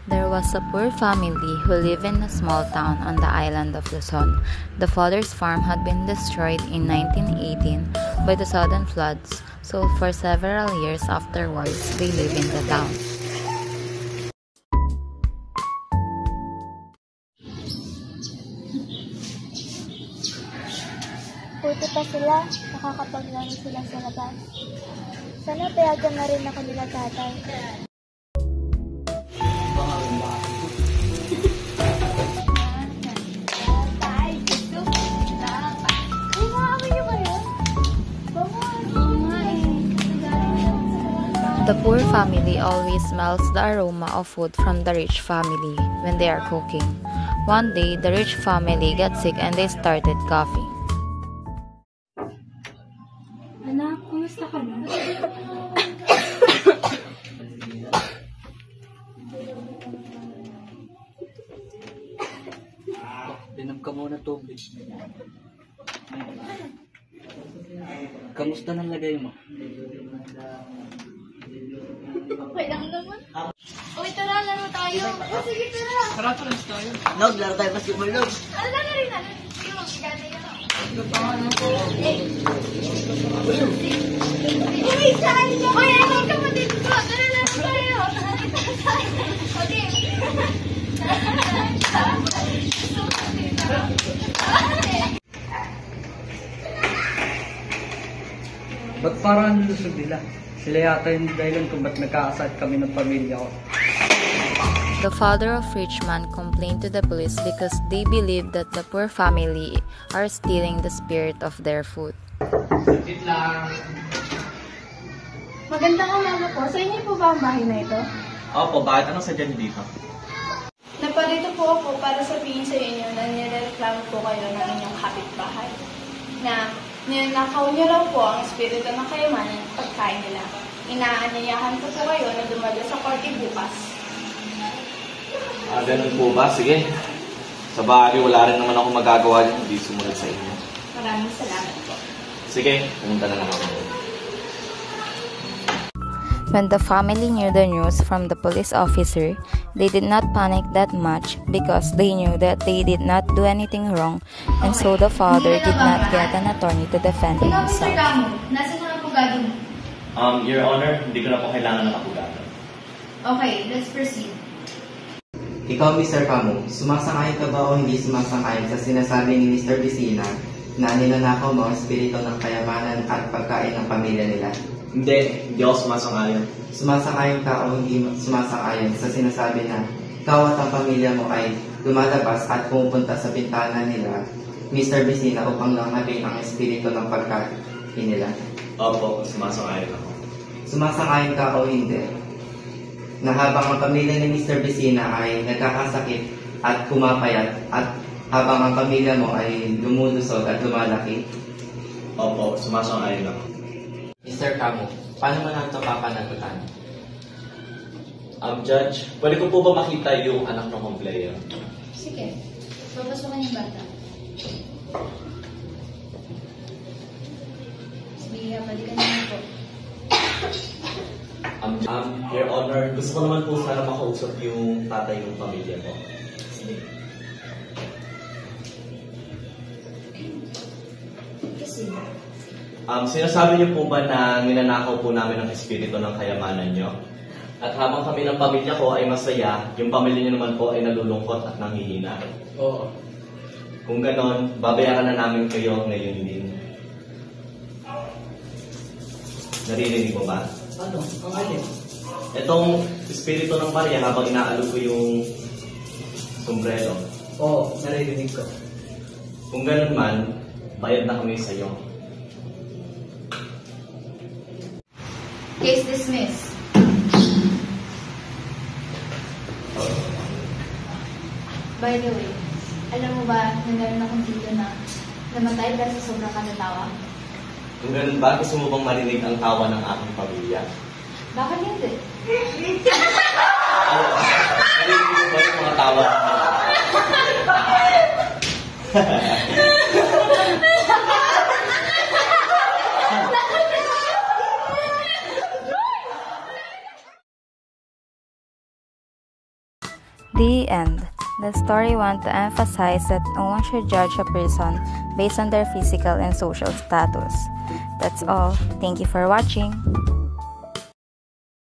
There was a poor family who lived in a small town on the island of Luzon. The father's farm had been destroyed in 1918 by the sudden floods, so for several years afterwards, they lived in the town. Buti pa sila, nakakapaglaro sila sa labas. Sana payagan na rin ako nila tatay. The poor family always smells the aroma of food from the rich family when they are cooking. One day, the rich family got sick and they started coughing. Anak, kumusta ka na? Inom ka muna tubig. Kamusta ng lagay mo? Okay lang naman. Uy, tara, laro tayo. Sige, tara. Tara tayo. Nog, laro tayo basketball, Nog. Ano na rin natin? Sige, mag-igada yun. Uy, saan ka? Uy, ano ka mo dito? Tara, laro tayo. Okay. Ba't parang lusog nila? Sila yata yung dahilan kung ba't nagkaasad kami ng pamilya ko. The father of rich man complained to the police because they believed that the poor family are stealing the spirit of their food. Magandang umaga po. Sa inyo po ba ang bahay na ito? Opo, bakit anong sadya niyo dito? Naparito po ako para sabihin sa inyo na nireklamo po kayo ng inyong kapitbahay. Na ninakaw niyo raw po ang espiritu ng kayamanan at pagkain nila. Inaanyayahan ko po kayo na dumalo sa korte bukas. Ganun po ba? Sige. Sa bagay, wala rin naman ako magagawa dyan, hindi sumunod sa inyo. Maraming salamat po. Sige, pumunta na lang ako. When the family knew the news from the police officer, they did not panic that much because they knew that they did not do anything wrong, and so the father did not get an attorney to defend himself. Nasaan ang abogado mo? Your Honor, hindi ko na po kailangan ng abogado. Okay, let's proceed. Ikaw, Mr. Camo, sumasang-ayon ka ba o hindi sumasang-ayon sa sinasabi ni Mr. Vicina na ninanakaw mo ang espiritu ng kayamanan at pagkain ng pamilya nila? Hindi ako sumasang-ayon. Sumasang-ayon ka o hindi sumasang-ayon sa sinasabi na ikaw at ang pamilya mo ay lumalabas at pumupunta sa bintana nila, Mr. Vicina, upang langhabin ang espiritu ng pagkain nila? Opo, sumasang-ayon ako. Sumasang-ayon ka o hindi na habang ang pamilya ni Mr. Vicina ay nagkakasakit at pumapayat at habang ang pamilya mo ay lumulusog at lumalaki? Opo, sumasang-ayon ako. Mr. Camo, paano mo natin ito papanagutan? Judge, pwede ko po ba makita yung anak ng complayer? Sige, papasukan yung bata. Sige, balikan niyo po. Your Honor, gusto ko naman po sana makausap yung tatay ng pamilya ko. Sige. Kasi, Sinasabi niyo po ba na ninanakaw po namin ang espiritu ng kayamanan niyo? At habang kami ng pamilya ko ay masaya, yung pamilya niyo naman po ay nalulungkot at nanghihina. Oo. Kung ganon, babayaran na namin kayo ngayon din. Naririnig mo ba? Ano? Ang alin? Itong espiritu ng Maria habang inaalok ko yung sombrero. Oo, naririnig ko. Kung ganon man, bayad na kami sa iyo. case dismissed. By the way, alam mo ba na meron akong dito na namatay dahil sa sobrang kanatawa? Kung ganun ba, gusto mo bang marinig ang tawa ng aking pamilya? Bakit hindi? Marinig mo ba yung mga tawa? The end. The story wants to emphasize that no one should judge a person based on their physical and social status. That's all. Thank you for watching.